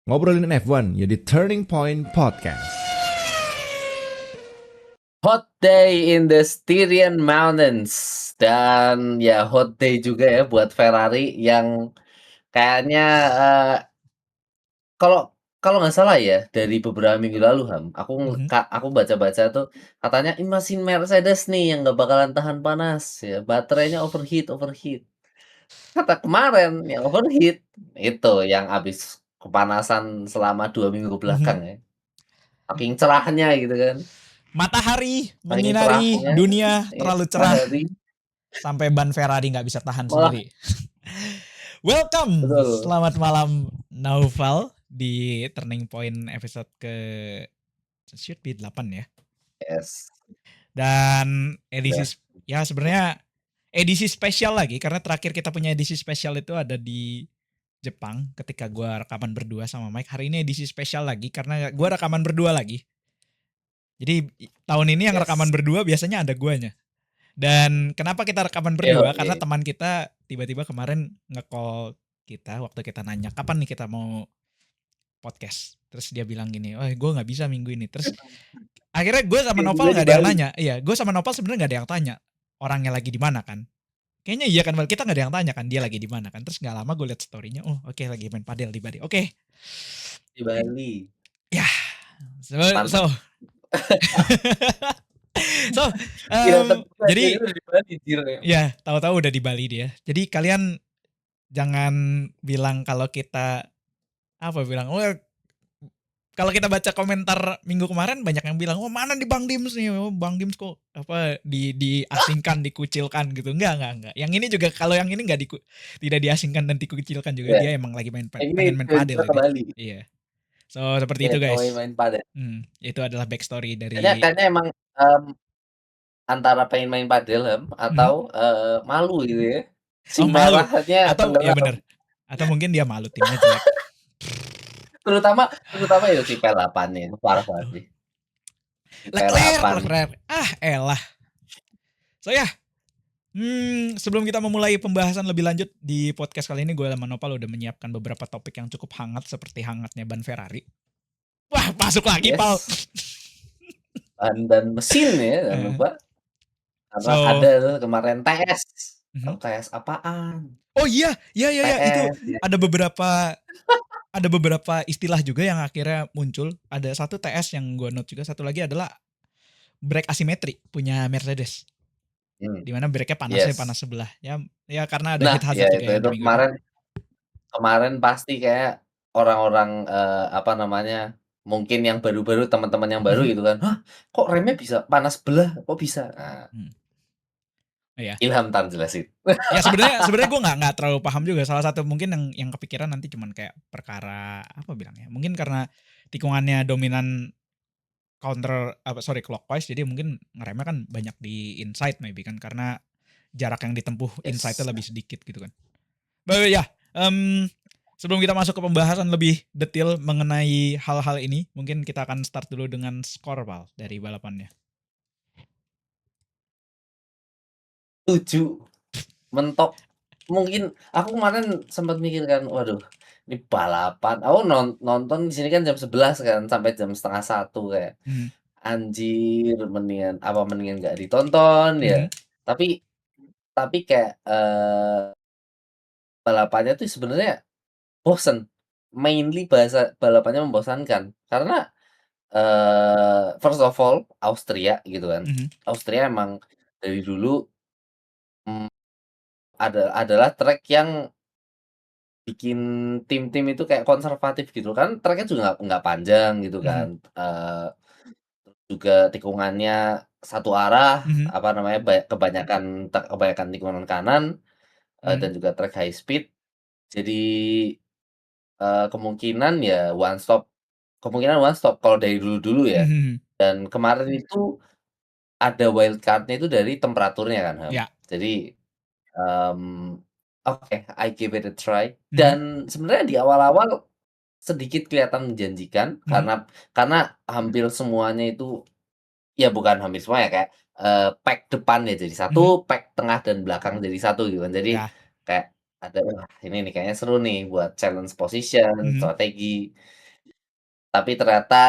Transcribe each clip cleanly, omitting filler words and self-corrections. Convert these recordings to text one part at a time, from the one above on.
Ngobrolin F1 ya di Turning Point Podcast. Hot day in the Styrian Mountains. Dan ya hot day juga ya buat Ferrari yang kayaknya, kalau kalau nggak salah ya dari beberapa minggu lalu Mhm. aku baca-baca tuh katanya, "Ini mesin Mercedes nih yang nggak bakalan tahan panas ya, baterainya overheat." Kata kemarin yang overheat itu yang habis kepanasan selama 2 minggu belakang Mhm. ya, saking cerahnya gitu kan, Matahari saking menyinari cerahnya dunia ya terlalu cerah matahari sampai ban Ferrari nggak bisa tahan malah sendiri. Welcome, betul. selamat malam Naufal di Turning Point episode should be 8 ya. Yes, Dan edisi udah. ya sebenarnya edisi spesial lagi karena terakhir kita punya edisi spesial itu ada di Jepang ketika gua rekaman berdua sama Mike. Hari ini edisi spesial lagi karena gua rekaman berdua lagi. Jadi tahun ini yang rekaman Yes. berdua biasanya ada guanya. Dan kenapa kita rekaman berdua? Karena Yoi. teman kita tiba-tiba kemarin nge-call kita waktu kita nanya kapan nih kita mau podcast. Terus dia bilang gini, "Oh, gue nggak bisa minggu ini." Terus akhirnya gue sama Yang juga Noval di nggak ada yang Bali. nanya. Iya, gue sama Noval sebenarnya nggak ada yang tanya orangnya lagi di mana kan. Kayaknya iya kan, kita nggak ada yang tanya kan dia lagi di mana kan. Terus nggak lama gue liat story-nya, oh oke, lagi main padel di Bali. Oke. Di Bali. Ya. So, Mantap. so Kira ternyata jadi dia udah di Bali deal-nya. ya tahu-tahu udah di Bali dia. Jadi kalian jangan bilang kalau kita bilang, oh kalau kita baca komentar minggu kemarin banyak yang bilang, oh mana di Bang Dims nih, oh Bang Dims kok diasingkan, dikucilkan gitu. Enggak. Yang ini juga kalau yang ini tidak diasingkan dan dikucilkan juga, Iya. dia emang lagi pengen Ini main padel tiba-tiba ke ini. Bali. Iya. So seperti Iya, itu cuma guys. main padel. Itu adalah backstory dari Kayaknya emang, antara pengen main padel Mhm. atau, malu gitu ya. Si Oh malu merahnya atau ya tenggelam. benar. Atau mungkin dia malu timnya jelek. Terutama itu si P8 nih, itu parah banget Tuh. sih. Si P8. Leclerc. Elah. So ya, sebelum kita memulai pembahasan lebih lanjut di podcast kali ini, gue sama Nopal udah menyiapkan beberapa topik yang cukup hangat seperti hangatnya ban Ferrari. Wah, masuk lagi, Pal. Yes. Dan mesin ya, jangan lupa. Karena So, ada tuh kemarin TS. mhm. Tahu TS apaan? Oh iya, itu TS ya. ada beberapa istilah juga yang akhirnya muncul. Ada satu TS yang gue note juga, satu lagi adalah brake asimetri punya Mercedes. Di mana brake-nya panas Yes. sebelah. Ya karena ada Nah, heat hazard ya juga ya itu di minggu ini. kemarin pasti kayak orang-orang, apa namanya, mungkin yang baru-baru, teman-teman yang baru Mhm. gitu kan, "Hah, kok remnya bisa panas belah? Kok bisa?" Nah, Iya. Ilham entar jelasin. Ya sebenarnya gue nggak terlalu paham juga. Salah satu mungkin yang kepikiran nanti cuman kayak perkara apa bilangnya? Mungkin karena tikungannya dominan clockwise, jadi mungkin ngeremnya kan banyak di inside maybe kan karena jarak yang ditempuh inside-nya Yes. lebih sedikit gitu kan. But ya, sebelum kita masuk ke pembahasan lebih detail mengenai hal-hal ini, mungkin kita akan start dulu dengan skor Pal dari balapannya. 7 mentok. Mungkin aku kemarin sempat mikir kan, waduh, ini balapan. Aku nonton di sini kan jam 11 kan sampai jam setengah satu kayak, Mhm. anjir mendingan nggak ditonton ya. Mhm. Tapi kayak, balapannya tuh sebenarnya bosen. Mainly balapannya membosankan. Karena, first of all Austria gitu kan. Mhm. Austria emang dari dulu, mmm, adalah track yang bikin tim-tim itu kayak konservatif gitu kan, track-nya juga nggak panjang gitu kan, Mhm. juga tikungannya satu arah, Mhm. apa namanya, kebanyakan tikungan kanan, dan Mhm. juga track high speed. Jadi, kemungkinan one stop kalau dari dulu-dulu ya. Mhm. Dan kemarin itu ada wild card-nya itu dari temperaturnya kan, Ya. Jadi, oke, I give it a try. Mhm. Dan sebenarnya di awal-awal sedikit kelihatan menjanjikan Mhm. karena hampir semuanya itu ya bukan hampir semua ya, kayak, pack depan ya jadi Mhm. satu, pack tengah dan belakang jadi satu gitu kan. Jadi Ya. kayak wah ini nih kayaknya seru nih buat challenge position, Mhm. strategi. Tapi ternyata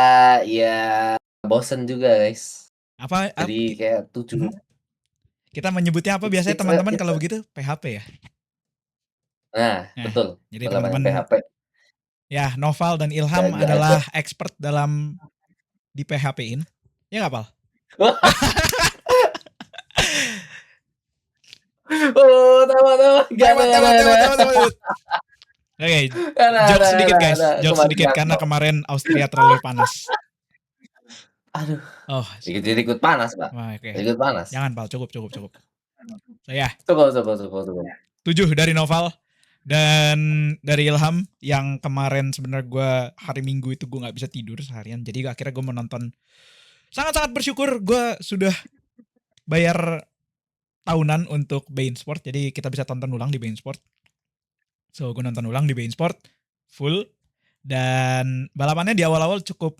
ya bosen juga guys. Apa Jadi kayak 7 mhm, kita menyebutnya apa it's biasanya it's a teman-teman it's kalau a begitu? PHP ya? nah Nah, betul, jadi balapannya teman-teman PHP ya Noval dan Ilham nggak ada. adalah expert dalam di PHP-in. Ya nggak, Pal? Wah, oh tahu, Tewet tewet tewet tewet tewet. Oke, jokes sedikit guys, ada, jokes kembali sedikit karena kantor. kemarin Austria terlalu panas. Aduh, Oh, dikit-dikit panas, Pak, wah, oke. dikit panas. Jangan, Pal, cukup cukup cukup. So ya, Coba. 7 dari Noval dan dari Ilham yang kemarin sebenarnya gue hari Minggu itu gue nggak bisa tidur seharian. Jadi akhirnya gue menonton. Sangat-sangat bersyukur gue sudah bayar tahunan untuk Bein Sport. Jadi kita bisa tonton ulang di Bein Sport. So gue nonton ulang di Bein Sport full. Dan balapannya di awal-awal cukup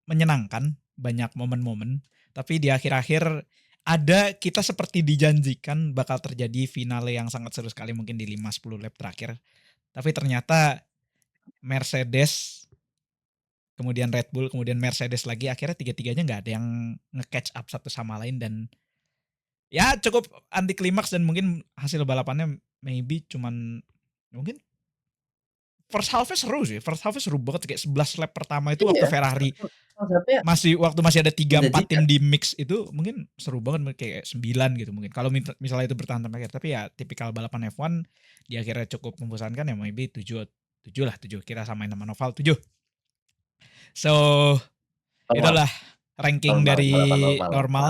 menyenangkan, banyak momen-momen. Tapi di akhir-akhir ada kita seperti dijanjikan bakal terjadi finale yang sangat seru sekali mungkin di 5-10 lap terakhir. Tapi ternyata Mercedes, kemudian Red Bull, kemudian Mercedes lagi, akhirnya tiga-tiganya nggak ada yang nge-catch up satu sama lain dan ya cukup anti klimaks dan mungkin hasil balapannya maybe cuman mungkin first half-nya seru sih. First half-nya seru banget kayak 11 lap pertama itu waktu Iya, Ferrari konsepnya masih ada 3-4 tim menjanjikan. di mix itu mungkin seru banget kayak 9 gitu mungkin. Kalau misalnya itu bertahan sampai akhir. Tapi ya tipikal balapan F1 di akhirnya cukup membosankan ya maybe 7 lah 7 kita samain sama Noval 7. So Normal, itulah ranking normal, balapan dari normal, normal, normal.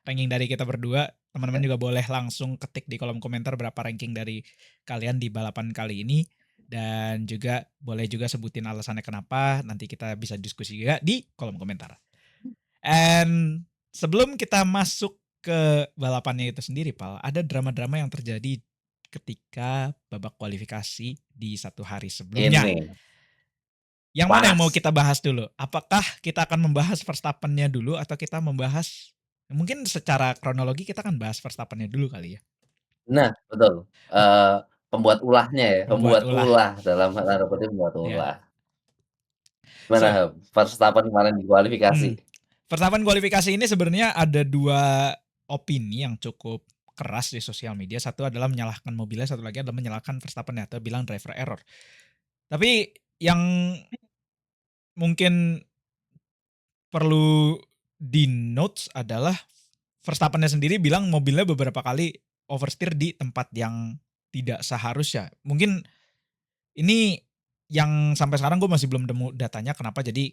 ranking dari kita berdua. Teman-teman Ya. juga boleh langsung ketik di kolom komentar berapa ranking dari kalian di balapan kali ini. Dan juga boleh juga sebutin alasannya kenapa. Nanti kita bisa diskusi juga di kolom komentar. And sebelum kita masuk ke balapannya itu sendiri, Pal, ada drama-drama yang terjadi ketika babak kualifikasi di satu hari sebelumnya. Ini Yang mana yang mau panas. kita bahas dulu? Apakah kita akan membahas Verstappen-nya dulu atau kita membahas mungkin secara kronologi kita akan bahas Verstappen-nya dulu kali ya? Nah, betul, pembuat ulahnya ya, Pembuat pembuat ulah. ulah dalam tanda kutip pembuat Ya. ulah. Gimana, So, Verstappen kemarin di kualifikasi? Verstappen kualifikasi ini sebenarnya ada dua opini yang cukup keras di sosial media. Satu adalah menyalahkan mobilnya, satu lagi adalah menyalahkan Verstappen atau bilang driver error. Tapi yang mungkin perlu di notes adalah Verstappen-nya sendiri bilang mobilnya beberapa kali oversteer di tempat yang tidak seharusnya. Mungkin ini yang sampai sekarang gue masih belum nemu datanya kenapa. Jadi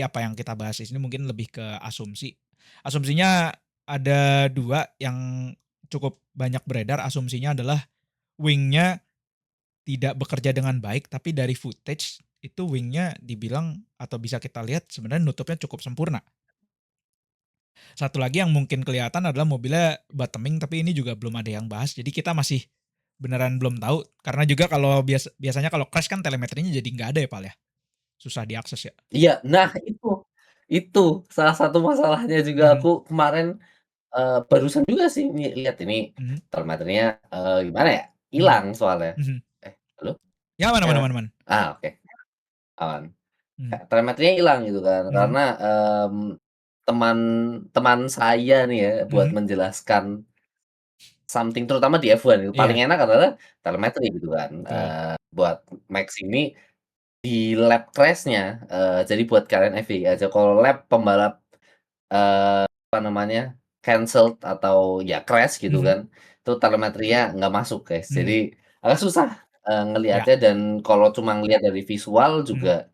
apa yang kita bahas di sini mungkin lebih ke asumsi. Asumsinya ada dua yang cukup banyak beredar. Asumsinya adalah wingnya tidak bekerja dengan baik, tapi dari footage itu wingnya dibilang atau bisa kita lihat sebenarnya nutupnya cukup sempurna. Satu lagi yang mungkin kelihatan adalah mobilnya bottoming, tapi ini juga belum ada yang bahas. Jadi kita masih beneran belum tahu. Karena juga kalau biasanya kalau crash kan telemetrinya jadi nggak ada ya, Pal ya. Susah diakses ya. Iya, nah itu salah satu masalahnya juga Mhm, aku kemarin, barusan juga sih lihat ini mhm, telemetrinya, gimana ya, mhm, hilang soalnya. mhm. Halo? Ya mana mana Nyala? mana mana. Oke, aman. Mhm, Telemetrinya hilang gitu kan, mhm, karena, teman teman saya nih ya, buat mhm. menjelaskan something terutama di F1 itu paling Iya, enak adalah telemetri gitu kan, betul. buat Max ini di lap crash-nya, jadi buat kalian FYI aja kalau lap pembalap, apa namanya, cancelled atau ya crash gitu Mhm, kan, itu telemetrinya nggak masuk guys. mhm. Jadi agak susah, Ya, ngelihatnya dan kalau cuma ngelihat dari visual mhm, juga,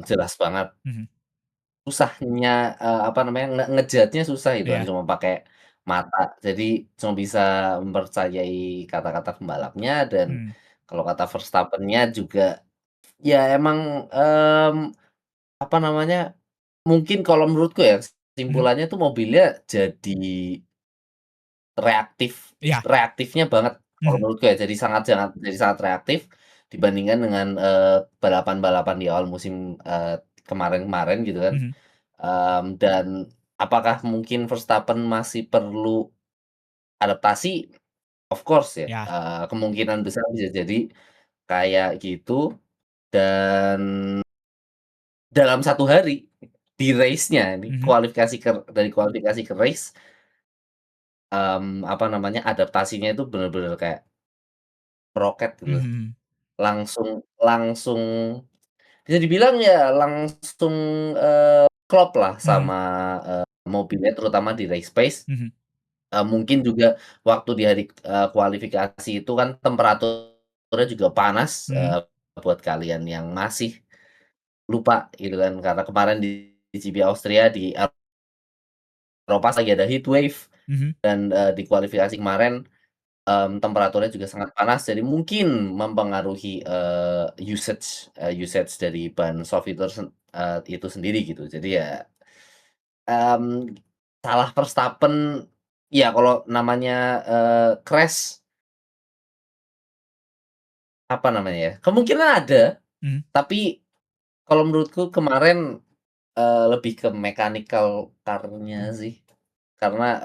jelas banget. mhm, Susahnya, apa namanya, nge-judge-nya susah gitu kan, iya, cuma pakai mata. Jadi cuma bisa mempercayai kata-kata pembalapnya dan mhm, kalau kata Verstappen-nya juga, ya emang, apa namanya, mungkin kalau menurutku ya, mhm, kesimpulannya tuh mobilnya jadi reaktif iya, reaktifnya banget kalau mhm, menurutku ya, jadi sangat reaktif dibandingkan dengan, balapan-balapan di awal musim, kemarin-kemarin gitu kan. mhm, Dan apakah mungkin Verstappen masih perlu adaptasi? of course ya, Ya. kemungkinan besar bisa jadi kayak gitu dan dalam 1 hari di race-nya nih, Mhm. dari kualifikasi ke race, apa namanya, adaptasinya itu bener-bener kayak roket gitu loh. Mhm. Langsung langsung bisa dibilang ya langsung, klop lah Mhm. sama, mobilnya terutama di race pace. Mhm. Mungkin juga waktu di hari, kualifikasi itu kan temperaturnya juga panas, Mhm. buat kalian yang masih lupa gitu kan, karena kemarin di GP Austria di Eropa lagi ada heat wave Mhm. dan, di kualifikasi kemarin, temperaturnya juga sangat panas, jadi mungkin mempengaruhi, usage dari ban soft itu sendiri gitu. Jadi ya, mmm, salah Verstappen ya kalau namanya, crash, apa namanya ya, kemungkinan ada, Mhm. tapi kalau menurutku kemarin, lebih ke mechanical car-nya Mhm. sih. Karena,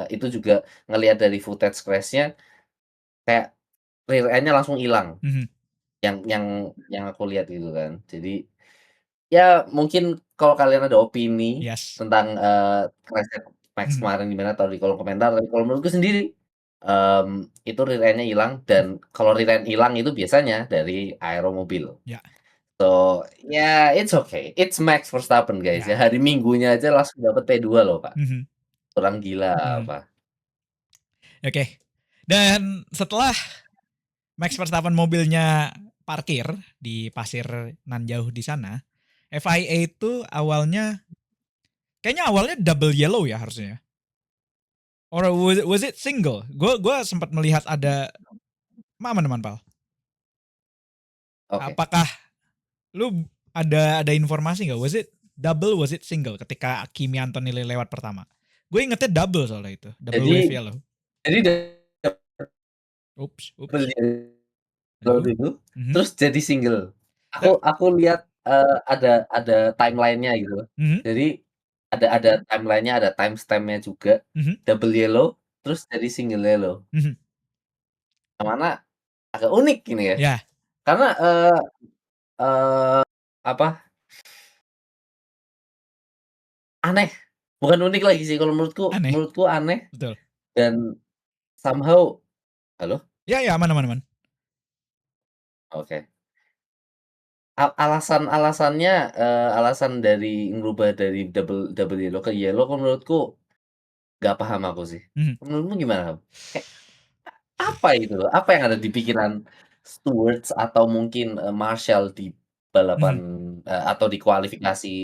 itu juga ngelihat dari footage crash-nya kayak rear end-nya langsung ilang, Mhm. yang aku lihat gitu kan. Jadi, ya mungkin kalau kalian ada opini Yes. tentang, crash-nya Max Mhm. kemarin gimana taruh di kolom komentar, tapi kalau menurutku sendiri, itu rear end-nya ilang dan kalau rear end ilang itu biasanya dari aero mobil. Ya. So, ya it's okay, it's Max Verstappen guys ya, Ya. hari Minggunya aja langsung dapet P2 loh Pak, Mhm. orang gila Mhm. apa. Oke. Dan setelah Max Verstappen mobilnya parkir di pasir nan jauh di sana, FIA itu kayaknya awalnya double yellow ya harusnya. Or was it single? Gue sempat melihat ada mana teman Pal? Oke. Apakah lu ada informasi nggak? Was it double? Was it single ketika Kimi Antonelli lewat pertama? Gue ingetnya double soalnya itu, double wave Jadi yellow. jadi Oops, double oops. yellow Halo. dulu, Mhm. terus jadi single. Te- Aku lihat, ada timeline-nya gitu loh. Mhm. Jadi ada timeline-nya, ada timestamp-nya juga, Mhm. double yellow, terus jadi single yellow. Mhm. Yang mana agak unik ini ya, Ya, karena, eee, apa, aneh, bukan unik lagi sih kalau menurutku aneh. menurutku aneh Betul. dan somehow halo? Ya, ya, aman, aman, aman. Oke. Alasan-alasannya, alasan dari ngerubah dari double double yellow ke yellow kalau menurutku nggak paham aku sih. Mhm. Menurutmu gimana, Ham? Kayak apa itu loh, apa yang ada di pikiran stewards atau mungkin, marshal di balapan, Mhm. atau di kualifikasi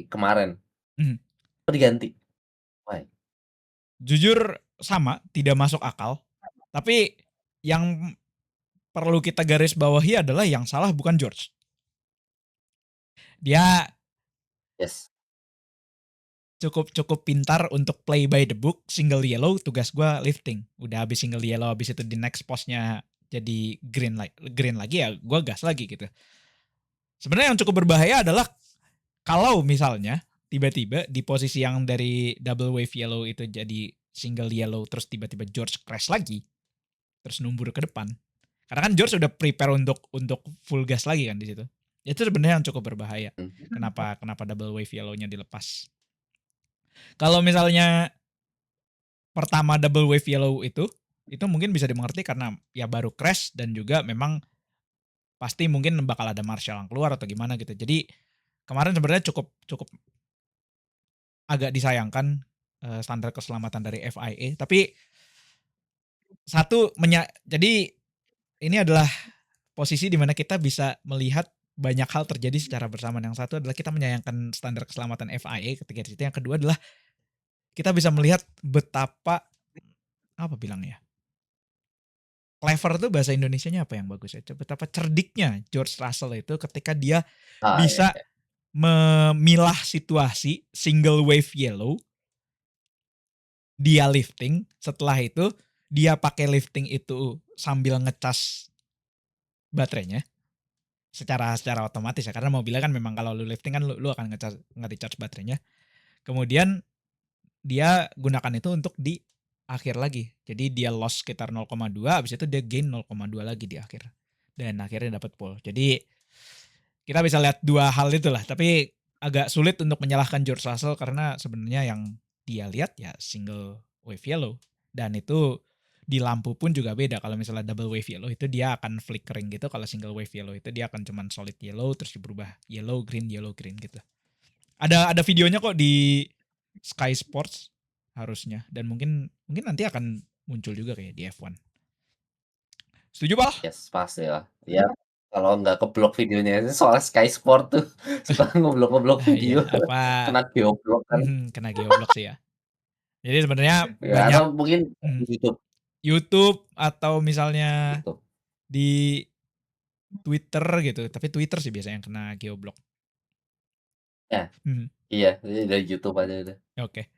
kemarin? Mhm. Kok diganti? Why? Jujur sama, tidak masuk akal. Tapi yang perlu kita garis bawahi adalah yang salah bukan George. Dia Yes. cukup cukup pintar untuk play by the book, single yellow, tugas gue lifting. Udah habis single yellow, habis itu di next postnya jadi green lagi ya gue gas lagi gitu. Sebenarnya yang cukup berbahaya adalah kalau misalnya tiba-tiba di posisi yang dari double wave yellow itu jadi single yellow terus tiba-tiba George crash lagi terus numbur ke depan. Karena kan George udah prepare untuk full gas lagi kan di situ. Itu sebenarnya yang cukup berbahaya. Mhm. Kenapa double wave yellow-nya dilepas? Kalau misalnya pertama double wave yellow itu mungkin bisa dimengerti karena ya baru crash dan juga memang pasti mungkin bakal ada marshal yang keluar atau gimana gitu. Jadi kemarin sebenarnya cukup cukup agak disayangkan standar keselamatan dari FIA. Tapi jadi ini adalah posisi di mana kita bisa melihat banyak hal terjadi secara bersamaan. Yang satu adalah kita menyayangkan standar keselamatan FIA ketika di situ. Yang kedua adalah kita bisa melihat betapa apa bilangnya? Clever tuh bahasa Indonesianya apa yang bagus ya? Betapa cerdiknya George Russell itu ketika dia Ah, iya bisa iya. memilah situasi single wave yellow, dia lifting, setelah itu dia pakai lifting itu sambil ngecas baterainya secara secara otomatis ya karena mobilnya kan memang kalau lu lifting kan lu akan nge-recharge baterainya. Kemudian dia gunakan itu untuk di akhir lagi. Jadi dia loss sekitar 0,2, habis itu dia gain 0,2 lagi di akhir. Dan akhirnya dapat pole. Jadi kita bisa lihat dua hal itulah. Tapi agak sulit untuk menyalahkan George Russell karena sebenarnya yang dia lihat ya single wave yellow. Dan itu di lampu pun juga beda. Kalau misalnya double wave yellow itu dia akan flickering gitu. Kalau single wave yellow itu dia akan cuman solid yellow terus berubah yellow green gitu. Ada videonya kok di Sky Sports harusnya, dan mungkin nanti akan muncul juga kayak di F1. Setuju, Pal? Yes, pasti lah. Ya, kalau nggak keblok videonya soalnya Sky Sport tuh suka ngeblok-ngeblok video. Iya, apa Kena geoblok kan. kena geoblok sih ya. Jadi sebenarnya Ya, banyak atau mungkin YouTube. YouTube atau misalnya YouTube. di Twitter gitu. Tapi Twitter sih biasanya yang kena geoblok. Ya, Mhm. iya, dari YouTube aja udah. Oke.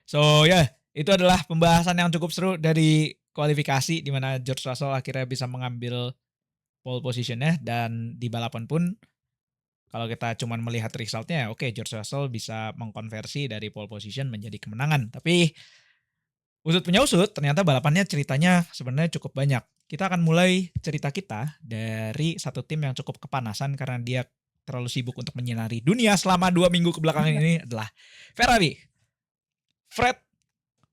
So ya, itu adalah pembahasan yang cukup seru dari kualifikasi di mana George Russell akhirnya bisa mengambil pole positionnya, dan di balapan pun kalau kita cuman melihat resultnya, oke, George Russell bisa mengkonversi dari pole position menjadi kemenangan. Tapi usut punya usut, ternyata balapannya ceritanya sebenarnya cukup banyak. Kita akan mulai cerita kita dari satu tim yang cukup kepanasan karena dia terlalu sibuk untuk menyinari dunia selama 2 minggu kebelakangan ini adalah Ferrari. Fred,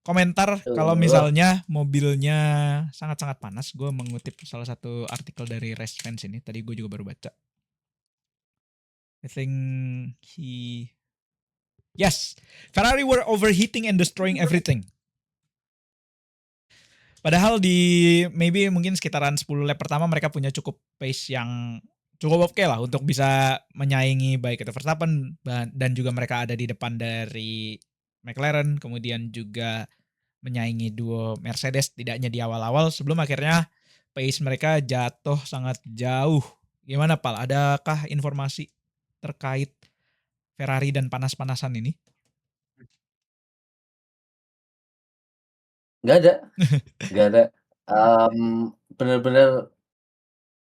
komentar kalau misalnya mobilnya sangat-sangat panas. Gue mengutip salah satu artikel dari Race Fans ini. Tadi gue juga baru baca. I think Yes, Ferrari were overheating and destroying everything. Padahal di mungkin sekitaran 10 lap pertama mereka punya cukup pace yang cukup oke lah untuk bisa menyaingi baik itu Verstappen, dan juga mereka ada di depan dari McLaren, kemudian juga menyaingi duo Mercedes tidaknya di awal-awal sebelum akhirnya pace mereka jatuh sangat jauh. Gimana, Pal? Adakah informasi terkait Ferrari dan panas-panasan ini? Nggak ada. Nggak ada. Bener-bener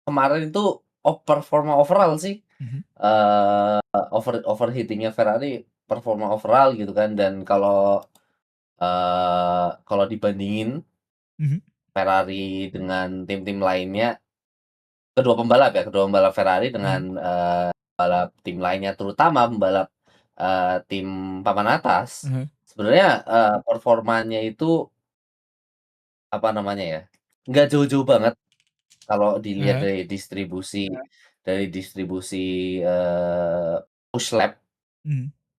kemarin itu performa overall sih. Overheating-nya Ferrari performa overall gitu kan, dan kalau dibandingin Ferrari dengan tim-tim lainnya, kedua pembalap Ferrari dengan pembalap tim lainnya, terutama pembalap tim papan atas, sebenarnya performanya itu apa namanya ya, nggak jauh-jauh banget kalau dilihat dari distribusi push lap.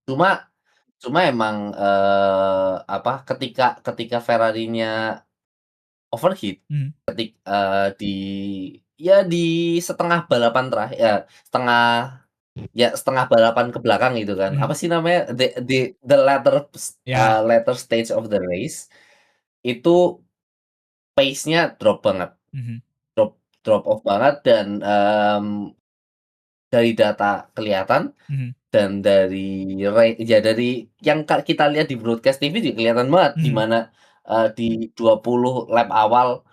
Cuma emang ketika Ferrari-nya overheat, di setengah balapan terakhir ya, setengah balapan ke belakang gitu kan. Apa sih namanya? The latter stage of the race itu pace-nya drop banget. Drop off banget, dan dari data kelihatan, dan dari yang kita lihat di broadcast TV juga kelihatan banget di mana di 20 lap awal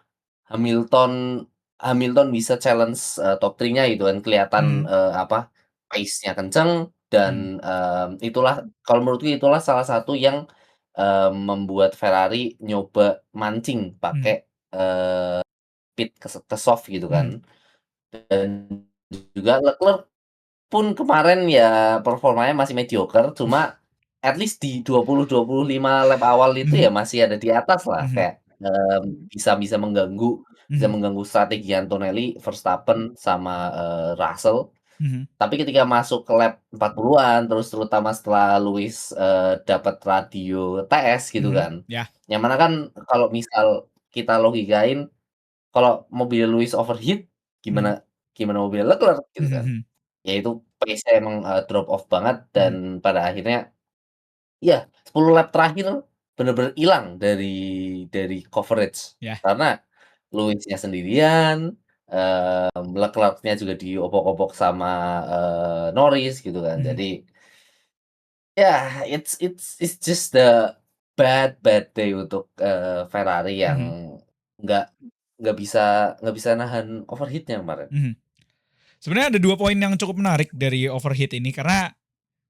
Hamilton bisa challenge top 3-nya gitu kan, kelihatan pace-nya kenceng, dan itulah kalau menurutku itulah salah satu yang membuat Ferrari nyoba mancing pakai pit ke soft gitu kan. Dan juga Leclerc pun kemarin ya performanya masih mediocre, cuma at least di 20-25 lap awal itu ya masih ada di atas lah, kayak bisa mengganggu strategi Antonelli, Verstappen sama Russell. Tapi ketika masuk ke lap 40-an, terus terutama setelah Lewis dapat radio TS gitu kan. Yang mana kan kalau misal kita logikain, kalau mobil Lewis overheat gimana mobil Leclerc gitu kan. Ya itu pace-nya emang drop off banget, dan pada akhirnya ya 10 lap terakhir bener-bener hilang dari coverage. Karena Lewis-nya sendirian, Leclerc-nya juga diobok-obok sama Norris gitu kan. Jadi ya it's just the bad day untuk Ferrari yang nggak bisa nahan overheat-nya kemarin. Sebenarnya ada 2 poin yang cukup menarik dari overheat ini, karena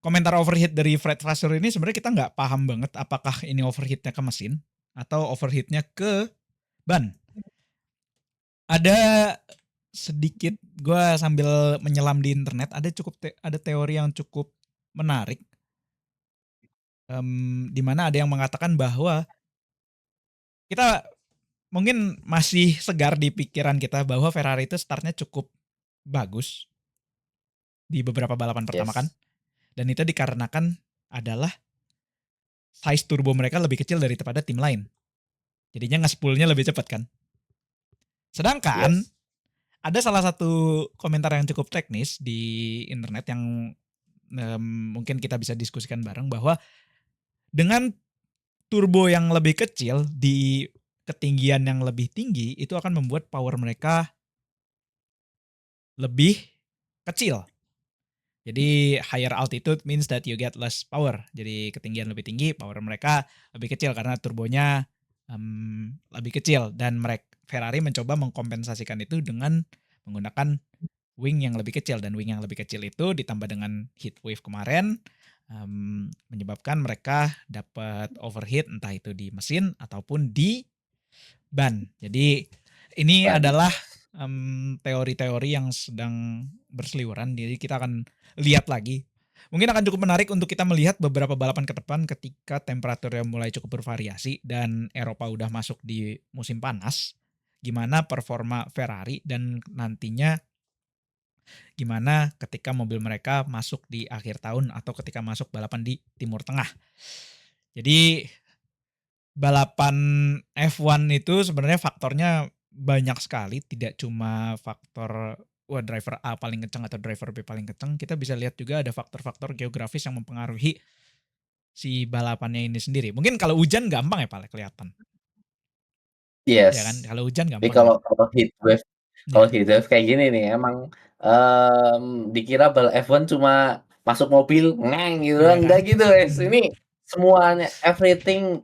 komentar overheat dari Fred Vasseur ini sebenarnya kita nggak paham banget apakah ini overheatnya ke mesin atau overheatnya ke ban. Ada sedikit gue sambil menyelam di internet, ada teori yang cukup menarik, di mana ada yang mengatakan bahwa kita mungkin masih segar di pikiran kita bahwa Ferrari itu startnya cukup bagus di beberapa balapan pertama kan, Yes. dan itu dikarenakan adalah size turbo mereka lebih kecil daripada tim lain, jadinya nge-spoolnya lebih cepat kan. Sedangkan Yes. ada salah satu komentar yang cukup teknis di internet yang mungkin kita bisa diskusikan bareng, bahwa dengan turbo yang lebih kecil di ketinggian yang lebih tinggi itu akan membuat power mereka lebih kecil. Jadi higher altitude means that you get less power. Jadi ketinggian lebih tinggi, power mereka lebih kecil karena turbonya lebih kecil, dan Ferrari mencoba mengkompensasikan itu dengan menggunakan wing yang lebih kecil, dan wing yang lebih kecil itu ditambah dengan heat wave kemarin menyebabkan mereka dapat overheat, entah itu di mesin ataupun di ban. Jadi ini Ban. adalah teori-teori yang sedang berseliweran, jadi kita akan lihat lagi. Mungkin akan cukup menarik untuk kita melihat beberapa balapan ke depan ketika temperaturnya mulai cukup bervariasi dan Eropa udah masuk di musim panas. Gimana performa Ferrari, dan nantinya gimana ketika mobil mereka masuk di akhir tahun atau ketika masuk balapan di Timur Tengah. Jadi balapan F1 itu sebenarnya faktornya banyak sekali, tidak cuma faktor driver A paling kencang atau driver B paling kencang. Kita bisa lihat juga ada faktor-faktor geografis yang mempengaruhi si balapannya ini sendiri. Mungkin kalau hujan gampang ya Pak kelihatan. Yes. Ya kan? Kalau hujan Tapi gampang kalau kan. kalau heatwave kalau Ya. heatwave kayak gini nih emang, dikira F1 cuma masuk mobil ngeng gitu Iya doang, kan? enggak gitu guys. Mhm. Ini semuanya, everything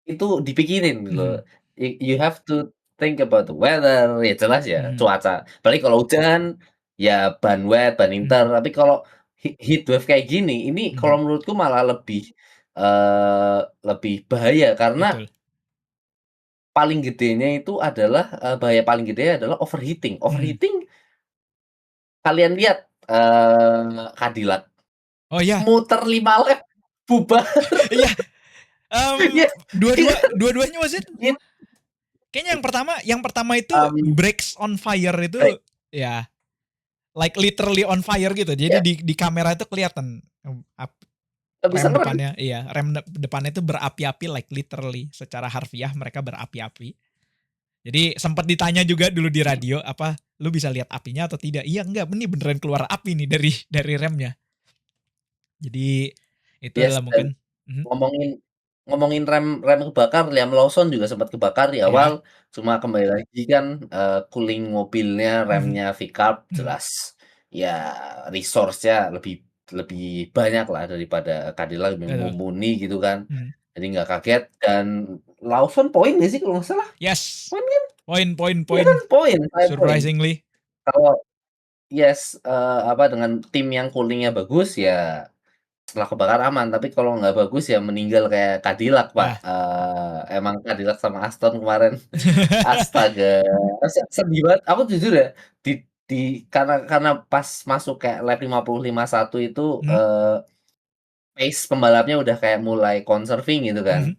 itu dipikirin gitu loh. Mhm. You have to think about the weather, ya jelas ya Mhm. cuaca. Apalagi kalau hujan, ya ban wet, ban inter. Mhm. Tapi kalau heatwave kayak gini, ini Mhm. kalau menurutku malah lebih bahaya karena Betul. paling gedenya itu adalah, bahaya paling gede adalah overheating. Mhm. Overheating kalian lihat, Cadillac Oh iya. muter 5 lap bubar. Iya, Ya, dua-duanya was it? it Kayaknya yang pertama itu mmm, brakes on fire itu, baik, ya like literally on fire gitu. Jadi ya di kamera itu kelihatan nggak bisa rem ngerem. depannya, iya, depannya itu berapi-api, like literally secara harfiah mereka berapi-api. Jadi sempat ditanya juga dulu di radio, apa lu bisa lihat apinya atau tidak? Iya enggak, ini beneran keluar api nih dari remnya. Jadi itu Yes, adalah dan mungkin ngomongin ngomongin rem rem kebakar, Liam Lawson juga sempat kebakar di ya. awal, cuma kembali lagi kan, cooling mobilnya, Mhm. remnya V-carb Mhm. jelas, ya resource-nya lebih lebih banyak lah daripada Cadillac, lebih Betul. mumpuni gitu kan. Mhm. Jadi nggak kaget dan Lawson poin nggak sih kalau nggak salah? Yes. Poin kan? Poin poin Iya kan poin. poin, 5 poin. Surprisingly. Kalau yes, apa, dengan tim yang cooling-nya bagus ya setelah kebakar aman, tapi kalau nggak bagus ya meninggal kayak Cadillac, Pak. Ya. Emang Cadillac sama Aston kemarin, astaga, sedih banget. Aku jujur ya, di di karena pas masuk kayak lap 50, 51 itu, Mhm. pace pembalapnya udah kayak mulai conserving gitu kan. Mhm.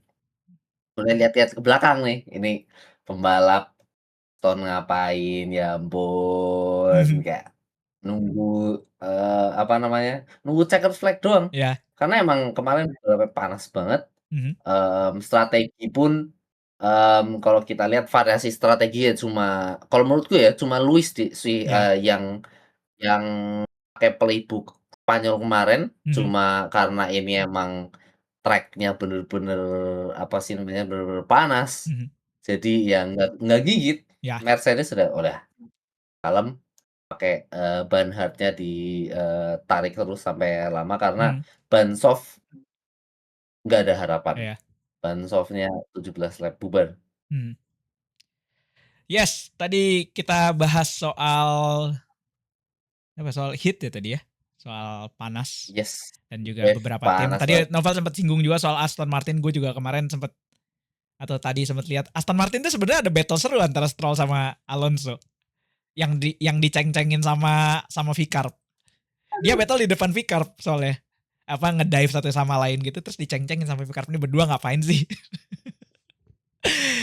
Mulai lihat-lihat ke belakang nih, ini pembalap Aston ngapain, ya ampun, Mhm. kayak nunggu, apa namanya, nunggu checkered flag doang. Ya. Karena emang kemarin bener-bener panas banget, Mhm. strategi pun, kalau kita lihat variasi strategi ya cuma kalau menurutku ya cuma Lewis Ya. yang pakai playbook Spanyol kemarin, Mhm. cuma karena ini emang track-nya bener-bener, apa sih namanya, bener-bener panas, Mhm. jadi ya nggak gigit. Ya. Mercedes udah kalem. Pakai, ban hardnya ditarik terus sampai lama karena Mhm. ban soft nggak ada harapan. Ya. Ban soft-nya 17 lap bubar. Mhm. Yes, tadi kita bahas soal heat ya tadi ya, soal panas Yes, dan juga wave beberapa tim. panas Tadi banget. Novel sempat singgung juga soal Aston Martin, gue juga kemarin sempat atau tadi sempat lihat Aston Martin tuh sebenarnya ada battle seru antara Stroll sama Alonso yang diceng-cengin sama Vicarb. Dia battle di depan Vicarb soalnya. Apa ngedive satu sama lain gitu terus diceng-cengin sama Vicarb, ini berdua ngapain sih?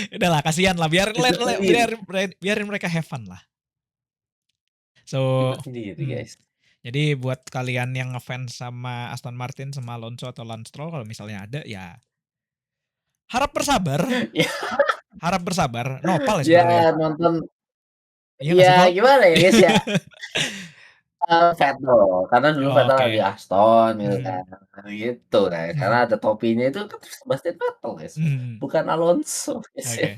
Udahlah kasihan lah, Ribet sendiri. biarin mereka have fun lah. So, Ribet sendiri guys. jadi buat kalian yang ngefans sama Aston Martin sama Alonso atau Lance Stroll, kalau misalnya ada ya harap bersabar, Ya, harap bersabar. Nopal ya ya sebenarnya. nonton. Iya nggak sih, Ya Pal? gimana ya guys ya. Vettel, karena dulu Vettel Oke. di Aston gitu Hmm. kan, gitu guys. Karena ada topinya itu kan Sebastian Vettel guys, Hmm. bukan Alonso guys ya. Oke.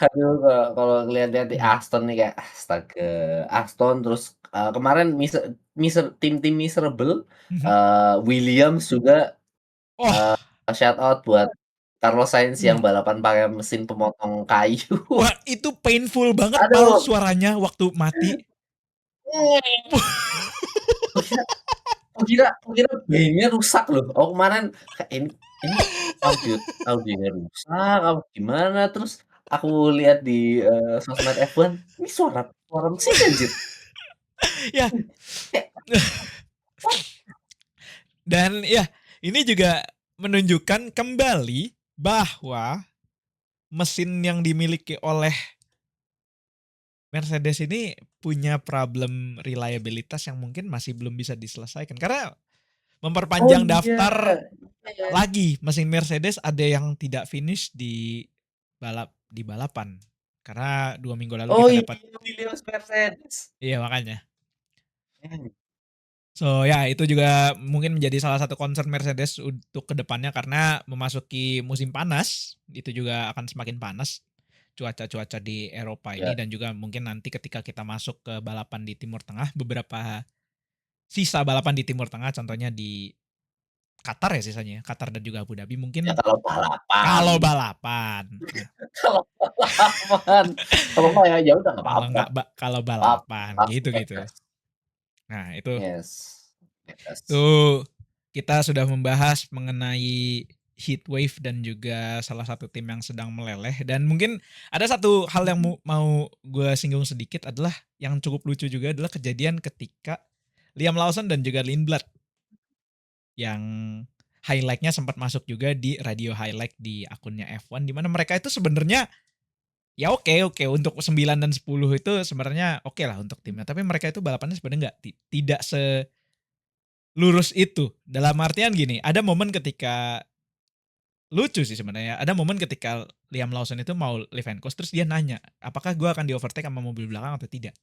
Aduh kalau ngelihat-lihat di Aston nih kayak astaga, Aston terus, kemarin tim-tim miserable, Mhm. Williams juga, Oh, shout out buat Carlos Sainz yang hmm. balapan pakai mesin pemotong kayu. Wah itu painful banget Pal Aduh. suaranya waktu mati. Aku kira BM-nya rusak loh. Oh kemarin ini audionya rusak apa gimana, terus aku lihat di, sosmed F1, ini suara suara mesin anjir. Ya. Kayak Dan ya ini juga menunjukkan kembali bahwa mesin yang dimiliki oleh Mercedes ini punya problem reliabilitas yang mungkin masih belum bisa diselesaikan. Karena oh memperpanjang iya, daftar iya. lagi mesin Mercedes ada yang tidak finish di balapan. Karena 2 minggu lalu Oh kita iya, dapat, Williams Mercedes. iya makanya. Hmm, So ya itu juga mungkin menjadi salah satu concern Mercedes untuk kedepannya karena memasuki musim panas, itu juga akan semakin panas cuaca-cuaca di Eropa ini, ya. dan juga mungkin nanti ketika kita masuk ke balapan di Timur Tengah, beberapa sisa balapan di Timur Tengah contohnya di Qatar ya sisanya, Qatar dan juga Abu Dhabi Ya mungkin kalau balapan, kalau balapan. Nah, kalau balapan, kalau enggak ya udah nggak kalau apa-apa. nggak kalau Maaf, balapan maaf gitu-gitu. bebas. Nah, itu Yes, bebas. tuh kita sudah membahas mengenai heat wave dan juga salah satu tim yang sedang meleleh, dan mungkin ada satu hal yang mau gue singgung sedikit adalah yang cukup lucu juga adalah kejadian ketika Liam Lawson dan juga Lindblad yang highlight-nya sempat masuk juga di radio highlight di akunnya F1, di mana mereka itu sebenarnya ya oke untuk 9 dan 10 itu sebenarnya oke lah untuk timnya, tapi mereka itu balapannya sebenarnya tidak selurus itu. Dalam artian gini, ada momen ketika lucu sih sebenarnya. Ada momen ketika Liam Lawson itu mau leave and coast terus dia nanya, "Apakah gue akan di overtake sama mobil belakang atau tidak?"